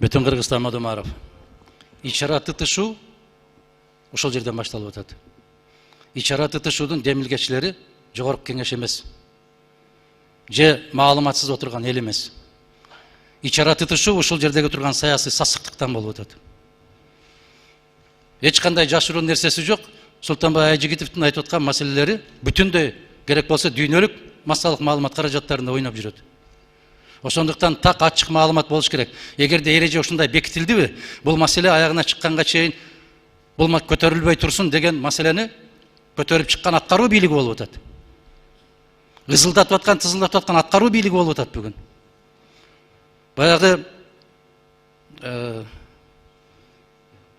Бүтін Қырғызстан Мадумаров. Ичара тытышуу ошол жерден башталып атат. Ичара тытышуудун демилгечилери жогорку кеңеш эмес. Же маалыматсыз отурган эл эмес. Ичара тытышуу ошол жердеги турган саясий сасыктыктан болуп атат. Эч кандай жашыруу нерсеси жок. Султанбай Айжигитовдун айтып аткан маселелери бүтүндөй керек болсо дүйнөлүк массалык маалымат каражаттарында ойноп жүрөт. Ошондуктан так ачык маалымат болуш керек. Эгерде эреже ушундай бекитилдиби, бул маселе аягына чыкканга чейин бул көтөрүлбөй турсун деген маселени көтөрүп чыккан аткаруу бийлиги болуп атат. Ызылдатып аткан, тызылдатып аткан аткаруу бийлиги болуп атат бүгүн. Баягы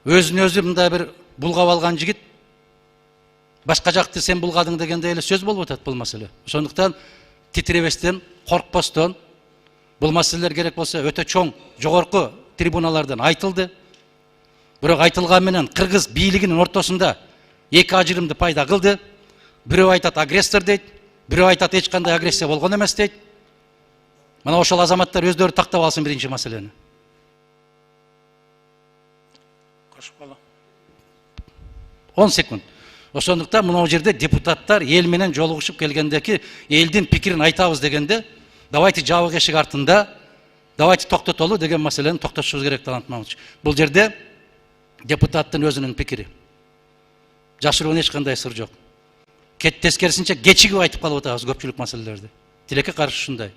өзүн өзү мындай бир булгап алган жигит башка жакты сен булгадың дегендей эле сөз болуп атат бул маселе. Ошондуктан титиребестен, коркпостон бул маселелер керек болсо өтө чоң, жогорку трибуналардан айтылды. Бирок айтылган менен кыргыз бийлигинин ортосунда эки ажырымды пайда кылды. Бирөө айтат агрессор дейт, бирөө айтат эч кандай агрессия болгон эмес дейт. Мына ошол азаматтар өздөрү тактап алсын биринчи маселени. 10 секунд. Ошондуктан мына жерде депутаттар эл менен жолугушуп келгендеки элдин пикирин айтабыз дегенде, давайте жабык эшик артында, давайте токтотолу деген маселени токтотушубуз керек Талант Мамытович. Бул жерде депутаттын өзүнүн пикири. Жашыруун эч кандай сыр жок. Тескерисинче кечигип айтып калып атабыз көпчүлүк маселелерди. Тилекке каршы ушундай.